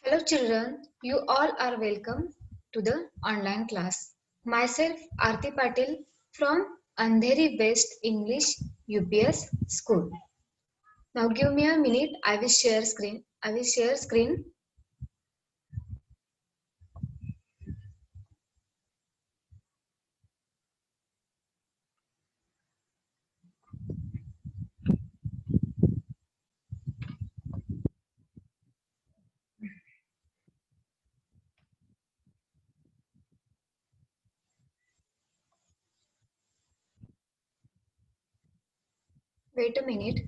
Hello children, you all are welcome to the online class. Myself Aarti Patil from Andheri West English UPS School. Now give me a minute, I will share screen. Wait a minute.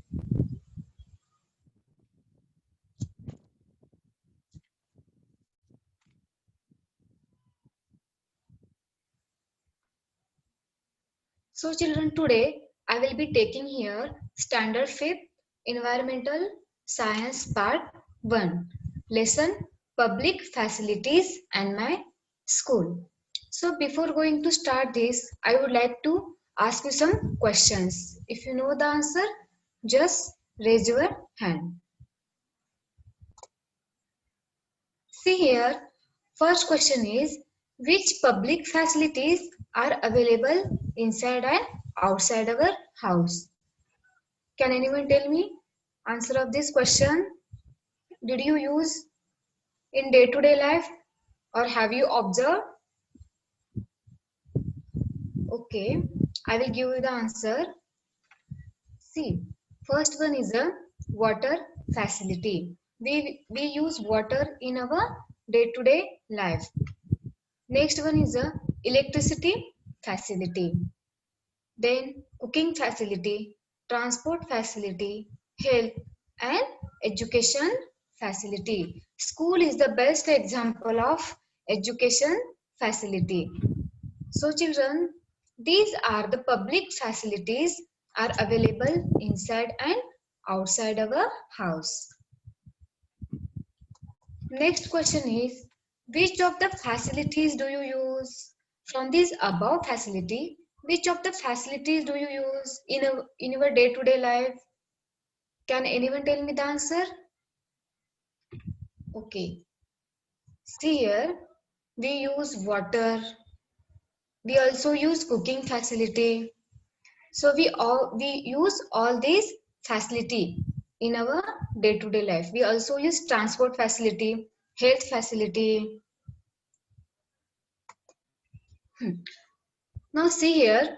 So children, today I will be taking here Standard 5th Environmental Science Part 1 Lesson Public Facilities and My School. So before going to start this, I would like to ask you some questions. If you know the answer, just raise your hand. See here, first question is, which public facilities are available inside and outside our house? Can anyone tell me answer of this question? Did you use in day-to-day life or have you observed? Okay, I will give you the answer. See, first one is a water facility. We use water in our day-to-day life. Next one is a electricity facility. Then cooking facility, transport facility, health and education facility. School is the best example of education facility. So children, these are the public facilities are available inside and outside our house. Next question is, which of the facilities do you use? From this above facility, which of the facilities do you use in your day-to-day life? Can anyone tell me the answer? Okay. See here, we use water. We also use cooking facility. So we use all these facility in our day-to-day life. We also use transport facility, health facility. Now see here,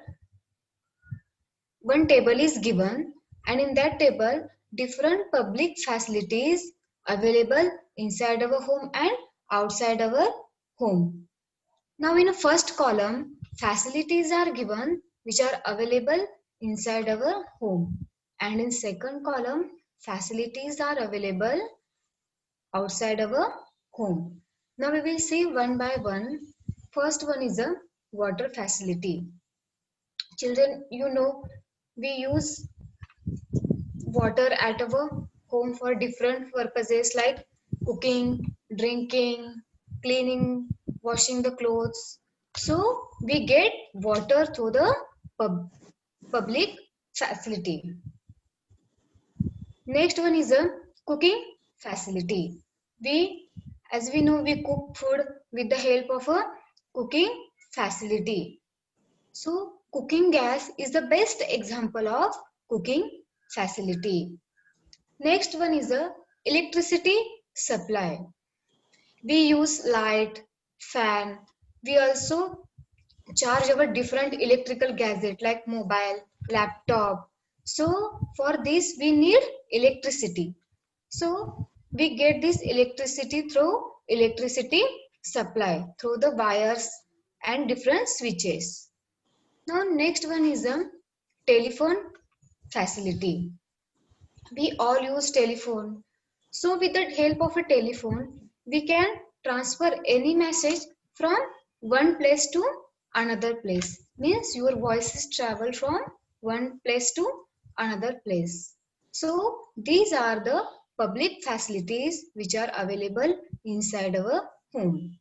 one table is given and in that table different public facilities available inside our home and outside our home. Now in the first column, facilities are given which are available inside our home, and in second column, facilities are available outside our home. Now we will see one by one. First one is a water facility. Children, you know we use water at our home for different purposes like cooking, drinking, cleaning, washing the clothes. So we get water through the public facility. Next one is a cooking facility. As we know, we cook food with the help of a cooking facility. So cooking gas is the best example of cooking facility. Next one is the electricity supply. We use light, fan. We also charge our different electrical gadget like mobile, laptop. So for this we need electricity. So we get this electricity through electricity supply through the wires and different switches. Now next one is a telephone facility. We all use telephone. So with the help of a telephone, we can transfer any message from one place to another place. Means your voices travel from one place to another place. So these are the public facilities which are available inside our home.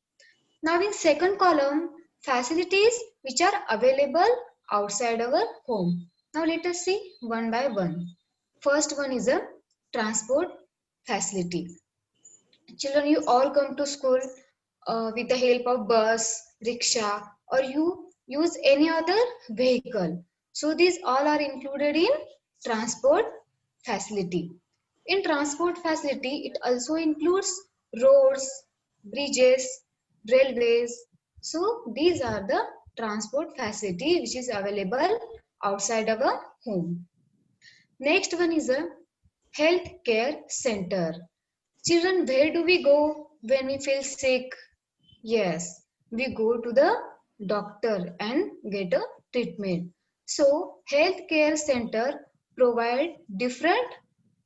Now in second column, facilities which are available outside our home. Now let us see one by one. First one is a transport facility. Children, you all come to school with the help of bus, rickshaw, or you use any other vehicle. So these all are included in transport facility. In transport facility, it also includes roads, bridges, railways. So these are the transport facility which is available outside our home. Next one is a health care center. Children, where do we go when we feel sick? Yes, we go to the doctor and get a treatment. So, healthcare center provide different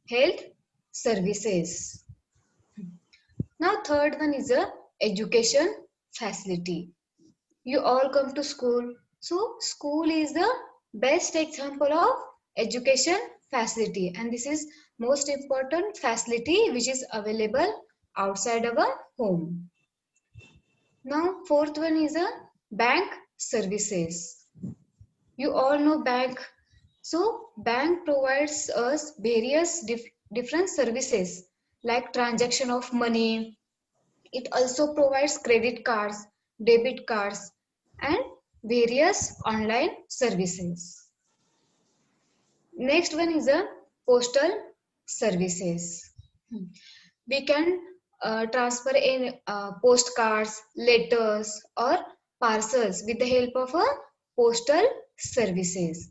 health services. Now, third one is a education facility. You all come to school. So, school is the best example of education facility, and this is most important facility which is available outside our home. Now, fourth one is a bank services. You all know bank. So, bank provides us various different services like transaction of money. It also provides credit cards, debit cards, and various online services. Next one is a postal services. We can transfer in postcards, letters, or parcels with the help of a postal services.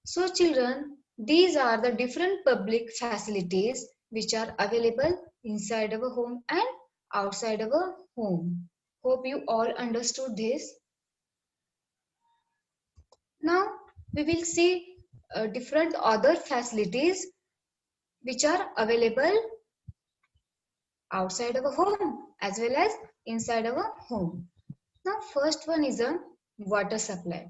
So, children, these are the different public facilities which are available inside our home and outside our home. Hope you all understood this. Now, we will see different other facilities which are available outside our home as well as inside our home. Now, first one is a water supply.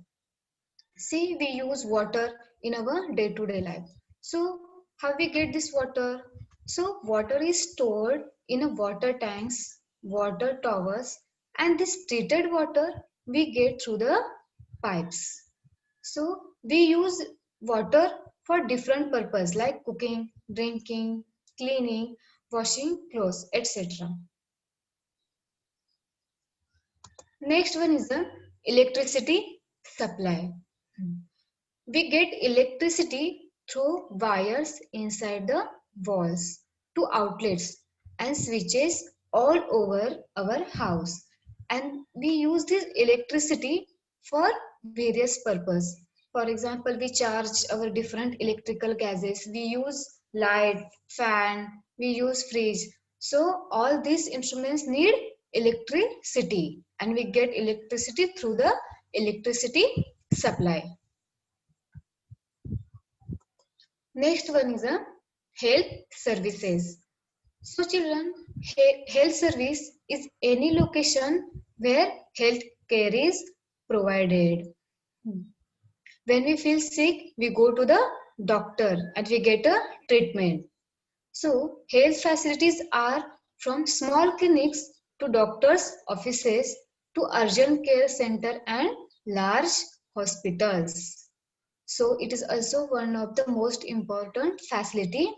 See, we use water in our day-to-day life. So, how we get this water? So, water is stored in a water tanks, water towers, and this treated water we get through the pipes. So, we use water for different purpose like cooking, drinking, cleaning, washing clothes, etc. Next one is the electricity supply. We get electricity through wires inside the walls to outlets and switches all over our house. And we use this electricity for various purpose. For example, we charge our different electrical gadgets. We use light, fan, we use fridge. So all these instruments need electricity and we get electricity through the electricity supply. Next one is a health services. So children, health service is any location where health care is provided. When we feel sick, we go to the doctor and we get a treatment. So health facilities are from small clinics to doctors' offices to urgent care center and large hospitals. So it is also one of the most important facility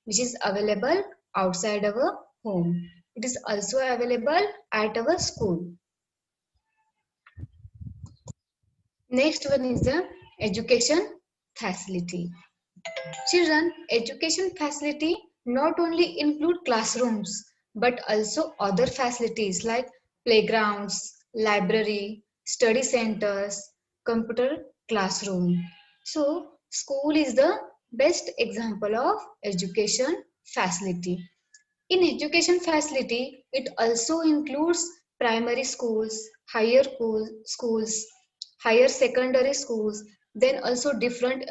which is available outside our home. It is also available at our school. Next one is the education facility. Children, education facility not only include classrooms but also other facilities like playgrounds, library, study centers, computer classroom. So, school is the best example of education facility. In education facility, it also includes primary schools, schools, higher secondary schools, then also different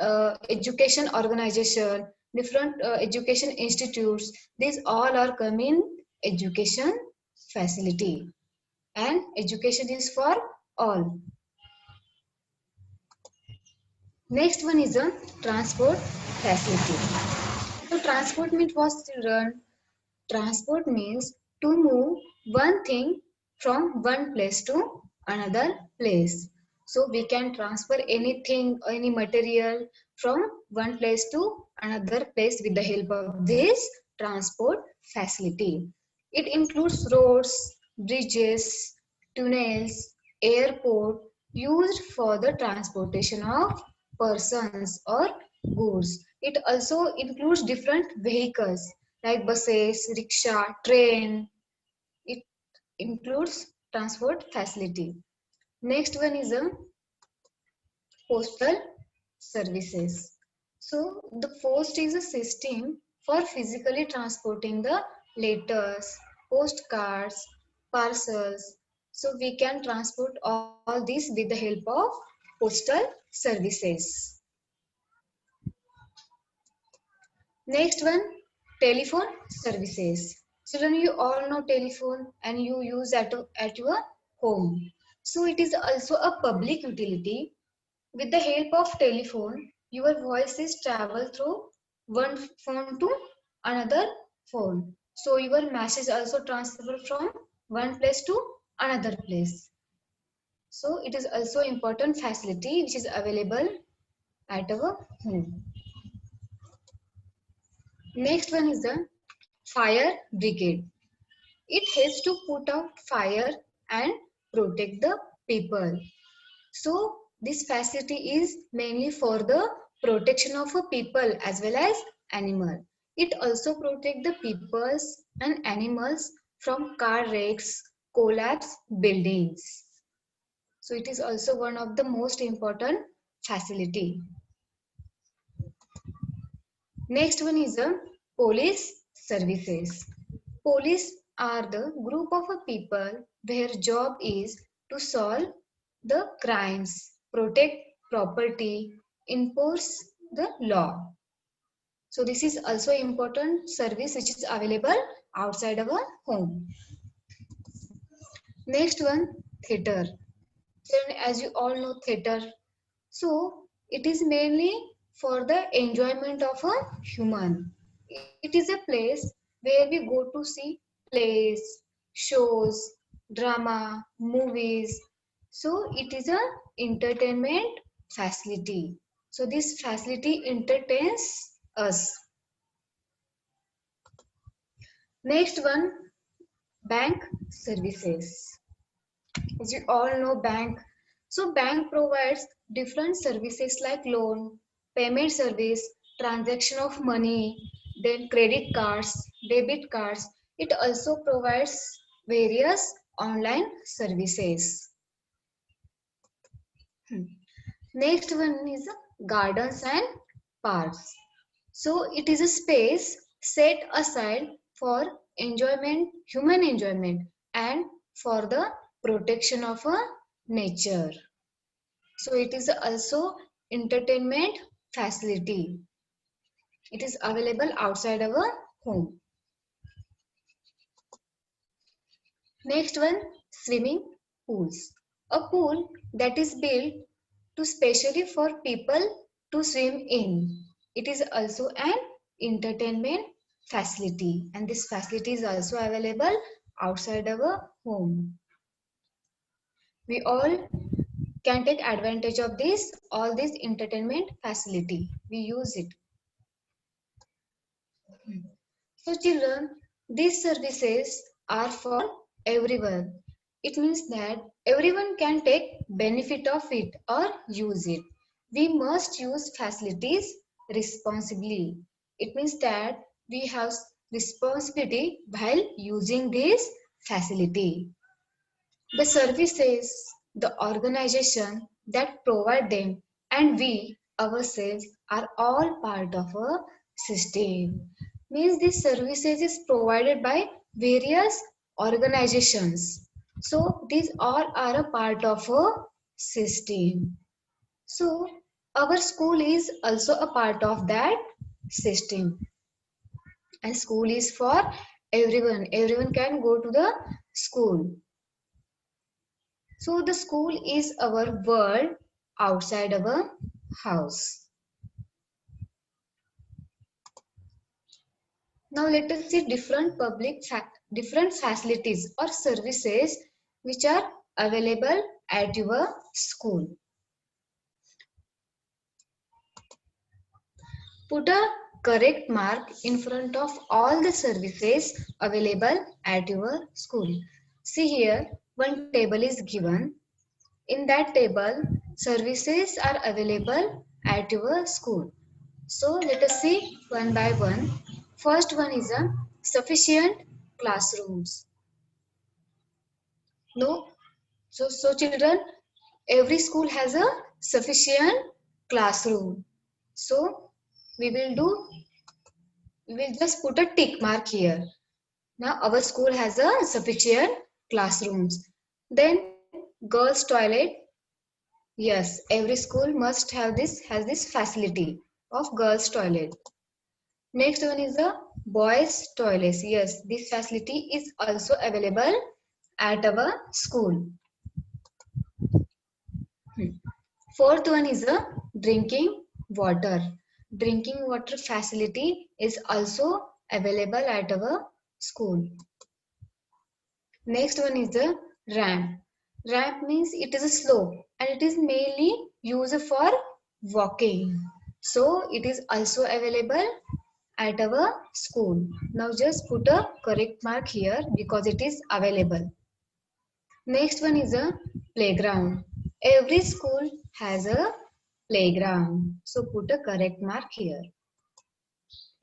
education organization, different education institutes. These all are coming education facility, and education is for all. Next one is a transport facility. So transport means what, children? Transport means to move one thing from one place to another place. So we can transfer anything, any material from one place to another place with the help of this transport facility. It includes roads, bridges, tunnels, airport used for the transportation of persons or goods. It also includes different vehicles like buses, rickshaw, train. It includes transport facility. Next one is a postal services. So the post is a system for physically transporting the letters, postcards, parcels. So we can transport all these with the help of postal services. Next one, telephone services. Children, you all know telephone and you use at your home. So it is also a public utility. With the help of telephone, your voices travel through one phone to another phone. So your message also transfer from one place to another place. So it is also important facility which is available at our home. Next one is the fire brigade. It helps to put out fire and protect the people. So this facility is mainly for the protection of a people as well as animal. It also protect the peoples and animals from car wrecks, collapse buildings. So it is also one of the most important facility. Next one is the police services. Police are the group of a people their job is to solve the crimes, protect property, enforce the law. So this is also important service which is available outside our home. Next one, theatre. Children, as you all know theatre, so it is mainly for the enjoyment of a human. It is a place where we go to see plays, shows, drama, movies. So it is a entertainment facility. So this facility entertains us. Next one, bank services. As you all know bank. So bank provides different services like loan, payment service, transaction of money, then credit cards, debit cards. It also provides various online services. Hmm. Next one is gardens and parks. So it is a space set aside for enjoyment, human enjoyment and for the protection of a nature. So it is also entertainment facility. It is available outside our home. Next one, swimming pools. A pool that is built to specially for people to swim in. It is also an entertainment facility and this facility is also available outside our home. We all can take advantage of this all this entertainment facility. We use it. So children, these services are for everyone. It means that everyone can take benefit of it or use it. We must use facilities responsibly. It means that we have responsibility while using this facility. The services, the organization that provide them and we ourselves are all part of a system. Means this services is provided by various organizations. So these all are a part of a system. So our school is also a part of that system. And school is for everyone. Everyone can go to the school. So the school is our world outside our house. Now let us see different facilities or services which are available at your school. Put a correct mark in front of all the services available at your school. See here, one table is given. In that table, services are available at your school. So let us see one by one. First one is a sufficient classrooms. No, so children, every school has a sufficient classroom. So we will do, we will just put a tick mark here. Now our school has a sufficient classrooms. Then girls toilet. Yes, every school must have this, has this facility of girls toilet. Next one is the boys toilet. Yes, this facility is also available at our school. Fourth one is the drinking water. Drinking water facility is also available at our school. Next one is the ramp. Ramp means it is a slope and it is mainly used for walking. So it is also available at our school. Now just put a correct mark here because it is available. Next one is a playground. Every school has a playground. So put a correct mark here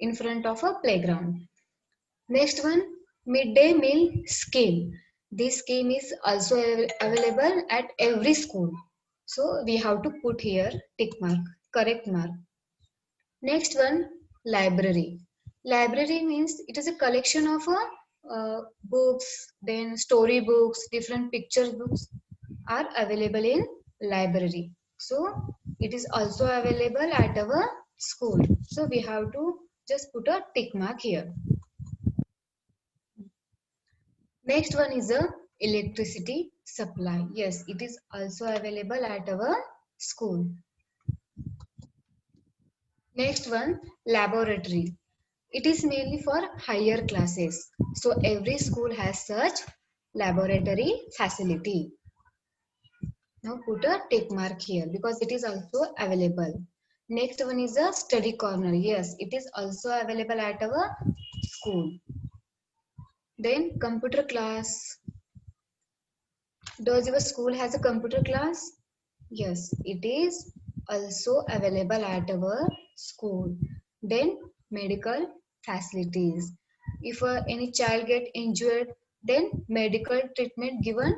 in front of a playground. Next one, midday meal scheme. This scheme is also available at every school. So we have to put here tick mark, correct mark. Next one, library. Library means it is a collection of books, then story books, different picture books are available in library. So it is also available at our school. So we have to just put a tick mark here. Next one is a electricity supply. Yes, it is also available at our school. Next one, laboratory. It is mainly for higher classes. So every school has such laboratory facility. Now put a tick mark here because it is also available. Next one is a study corner. Yes, it is also available at our school. Then computer class. Does your school has a computer class? Yes, it is also available at our school. Then medical facilities. If any child get injured, then medical treatment given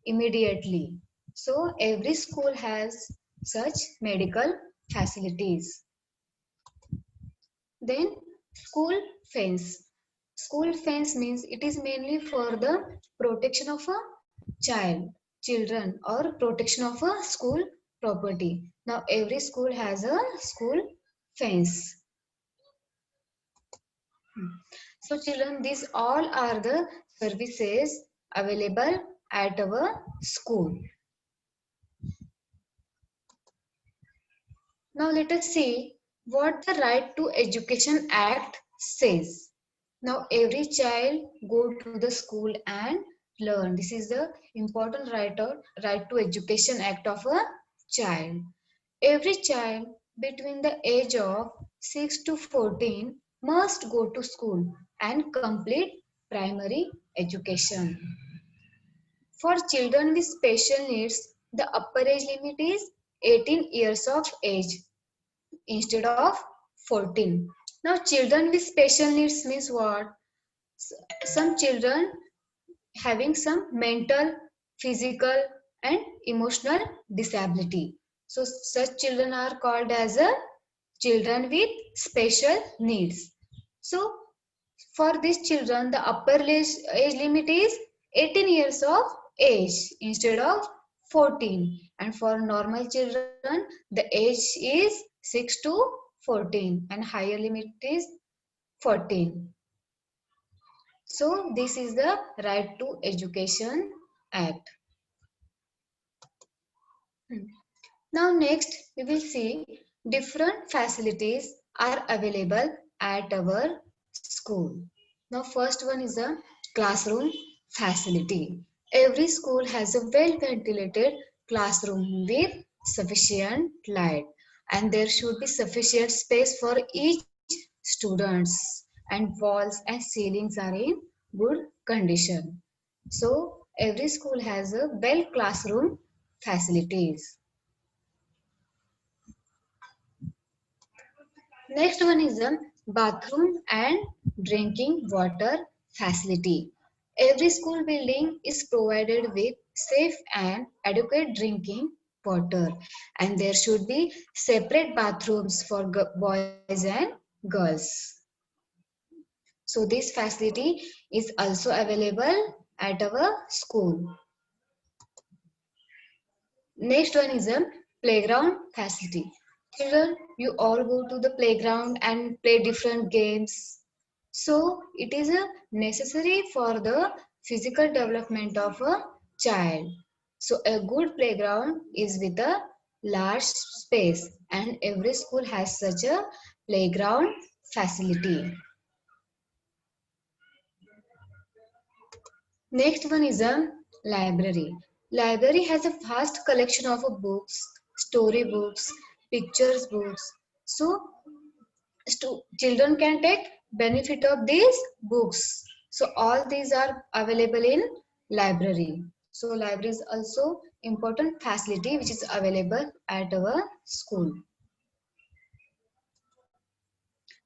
immediately. So every school has such medical facilities. Then school fence. School fence means it is mainly for the protection of a children or protection of a school property. Now every school has a school fence. So children, these all are the services available at our school. Now let us see what the Right to Education Act says. Now every child go to the school and learn. This is the important right to Education Act of a child. Every child between the age of 6 to 14 must go to school and complete primary education. For children with special needs, the upper age limit is 18 years of age instead of 14. Now children with special needs means what? Some children having some mental, physical and emotional disability. So such children are called as a children with special needs. So for these children the upper age limit is 18 years of age instead of 14, and for normal children the age is 6 to 14 and higher limit is 14. So this is the Right to Education Act. Now next we will see different facilities are available at our school. Now first one is a classroom facility. Every school has a well ventilated classroom with sufficient light, and there should be sufficient space for each students, and walls and ceilings are in good condition. So every school has a well classroom facilities. Next one is a bathroom and drinking water facility. Every school building is provided with safe and adequate drinking water, and there should be separate bathrooms for boys and girls. So this facility is also available at our school. Next one is a playground facility. Children, you all go to the playground and play different games. So it is a necessary for the physical development of a child. So a good playground is with a large space, and every school has such a playground facility. Next one is a library. Library has a vast collection of books, story books, pictures books. So children can take benefit of these books. So all these are available in library. So library is also important facility which is available at our school.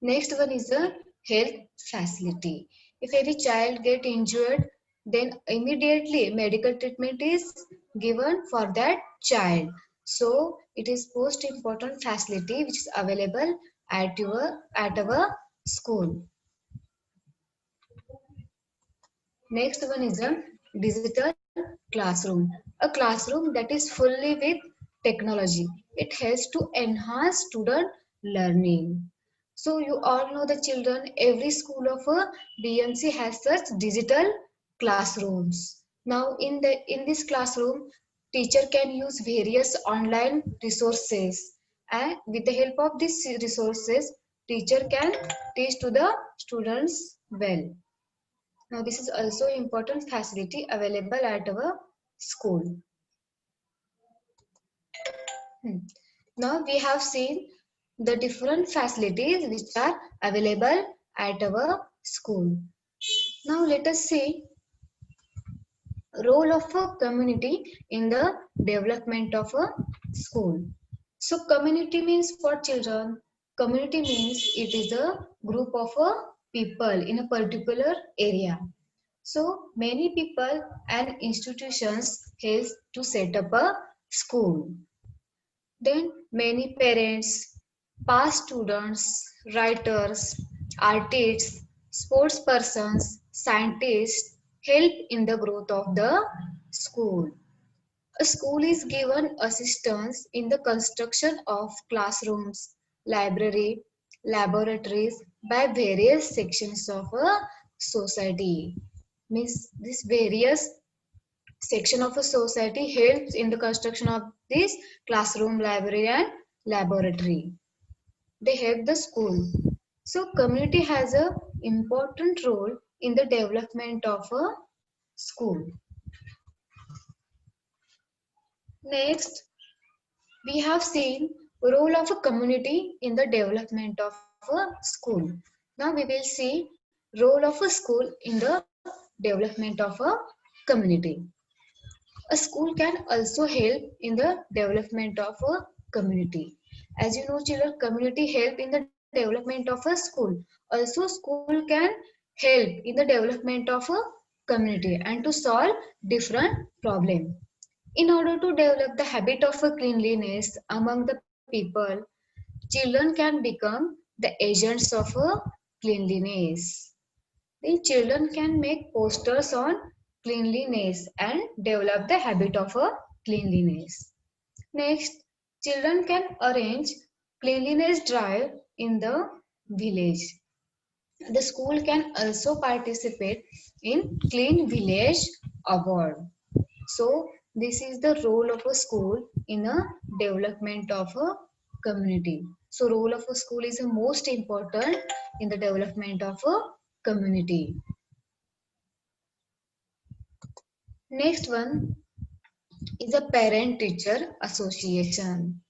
Next one is a health facility. If any child get injured, then immediately medical treatment is given for that child. So it is most important facility which is available at our school. Next one is a digital classroom. A classroom that is fully with technology. It helps to enhance student learning. So you all know the children, every school of a BMC has such digital classrooms. Now in this classroom, teacher can use various online resources, and with the help of these resources, teacher can teach to the students well. Now this is also important facility available at our school. Hmm. Now we have seen the different facilities which are available at our school. Now let us see role of a community in the development of a school. So community means for children. Community means it is a group of people in a particular area. So many people and institutions help to set up a school. Then many parents, past students, writers, artists, sports persons, scientists help in the growth of the school. A school is given assistance in the construction of classrooms, library, laboratories by various sections of a society. Means this various section of a society helps in the construction of this classroom, library and laboratory. They help the school. So community has a important role in the development of a school. Next, we have seen role of a community in the development of a school. Now we will see role of a school in the development of a community. A school can also help in the development of a community. As you know, children, community help in the development of a school. Also, school can help in the development of a community and to solve different problems. In order to develop the habit of a cleanliness among the people, children can become the agents of a cleanliness. The children can make posters on cleanliness and develop the habit of a cleanliness. Next, children can arrange cleanliness drive in the village. The school can also participate in Clean Village Award. So, this is the role of a school in a development of a community. So, role of a school is the most important in the development of a community. Next one is a parent teacher association.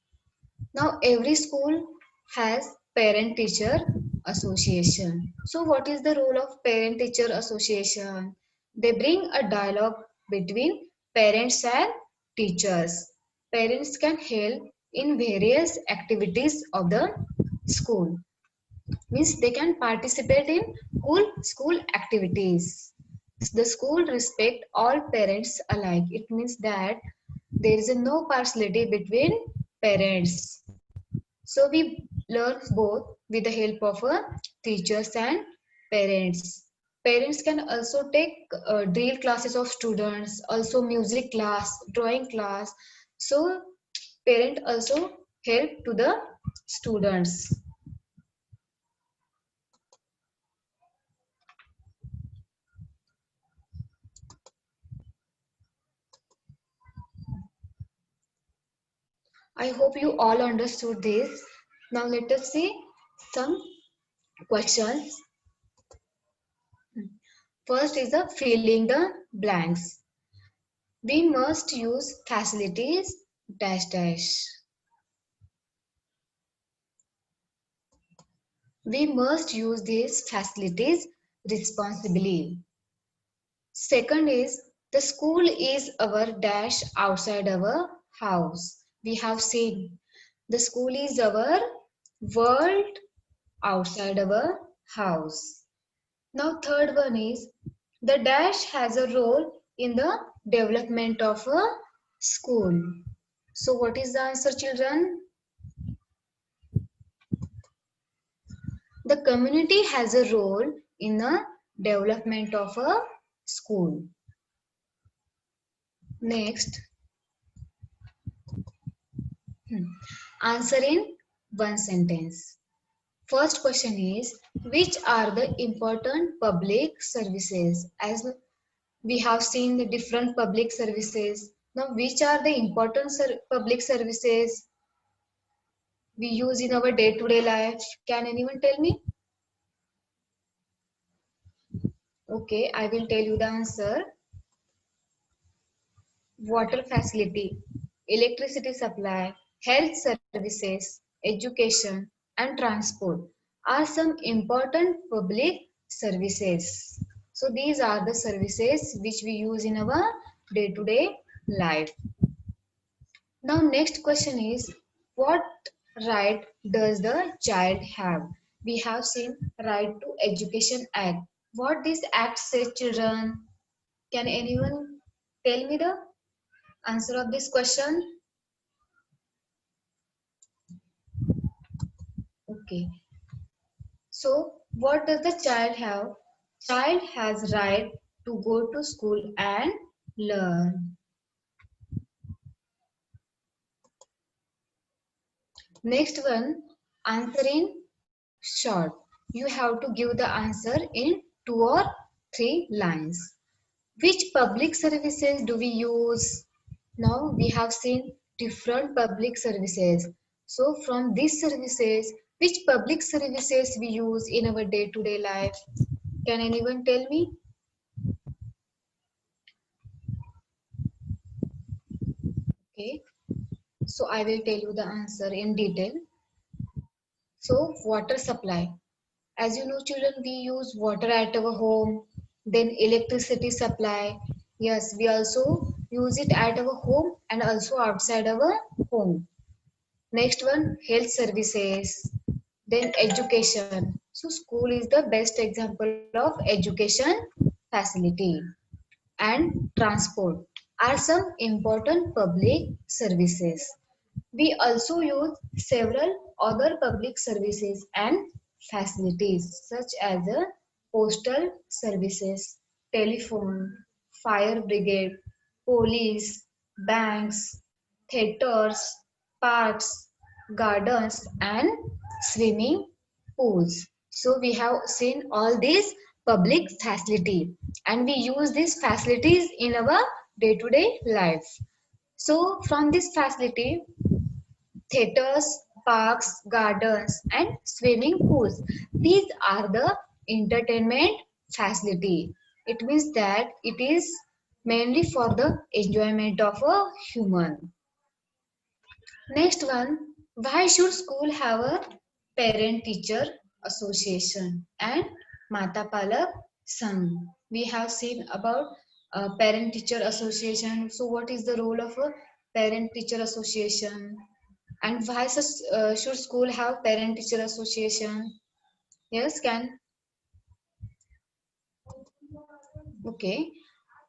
Now every school has parent teacher association. So what is the role of parent teacher association? They bring a dialogue between parents and teachers. Parents can help in various activities of the school. Means they can participate in school activities. The school respect all parents alike. It means that there is no partiality between parents. So we learn both with the help of teachers and parents. Parents can also take drill classes of students, also music class, drawing class. So parent also help to the students. I hope you all understood this. Now let us see some questions. First is the filling the blanks. We must use facilities dash dash. We must use these facilities responsibly. Second is the school is our dash outside our house. We have seen the school is our world outside our house. Now third one is the dash has a role in the development of a school. So what is the answer, children? The community has a role in the development of a school. Next, answer in one sentence. First question is, which are the important public services? As we have seen the different public services. Now, which are the important public services we use in our day-to-day life? Can anyone tell me? Okay, I will tell you the answer. Water facility, electricity supply, health services, education, and transport are some important public services. So these are the services which we use in our day-to-day life. Now next question is, what right does the child have? We have seen Right to Education Act. What this act says, children? Can anyone tell me the answer of this question? Okay. So what does the child have? Child has right to go to school and learn. Next one, answer in short. You have to give the answer in 2 or 3 lines. Which public services do we use? Now we have seen different public services. So from these services, which public services we use in our day-to-day life? Can anyone tell me? Okay, so I will tell you the answer in detail. So water supply. As you know, children, we use water at our home. Then electricity supply. Yes, we also use it at our home and also outside our home. Next one, health services. Then education. So school is the best example of education facility. And transport are some important public services. We also use several other public services and facilities such as postal services, telephone, fire brigade, police, banks, theaters, parks, gardens, and swimming pools. So we have seen all these public facility and we use these facilities in our day-to-day life. So from this facility, theaters, parks, gardens, and swimming pools. These are the entertainment facility. It means that it is mainly for the enjoyment of a human. Next one, why should school have a parent-teacher Association and Mata Palak Sangh. We have seen about Parent Teacher Association. So, what is the role of a Parent Teacher Association? And why should school have Parent Teacher Association? Yes, can okay.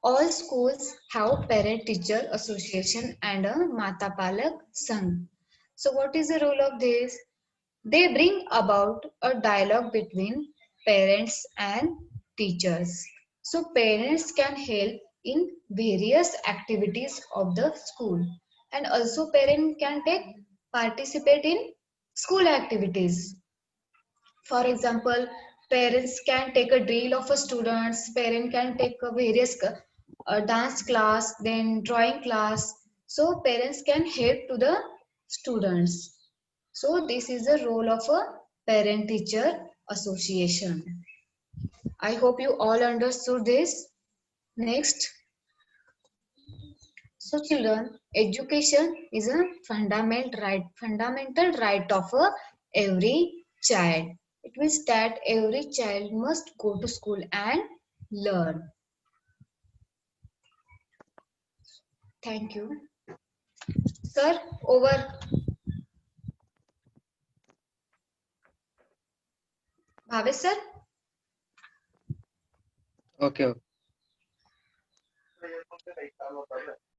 All schools have Parent Teacher Association and a Mata Palak Sangh. So, what is the role of this? They bring about a dialogue between parents and teachers. So parents can help in various activities of the school, and also parents can take participate in school activities. For example, parents can take a drill of a students, parent can take a various dance class, then drawing class. So parents can help to the students. So this is the role of a parent teacher association. I hope you all understood this. Next, so children, education is a fundamental right of every child. It means that every child must go to school and learn. Thank you. Sir, over. Bhavesh sir. Okay.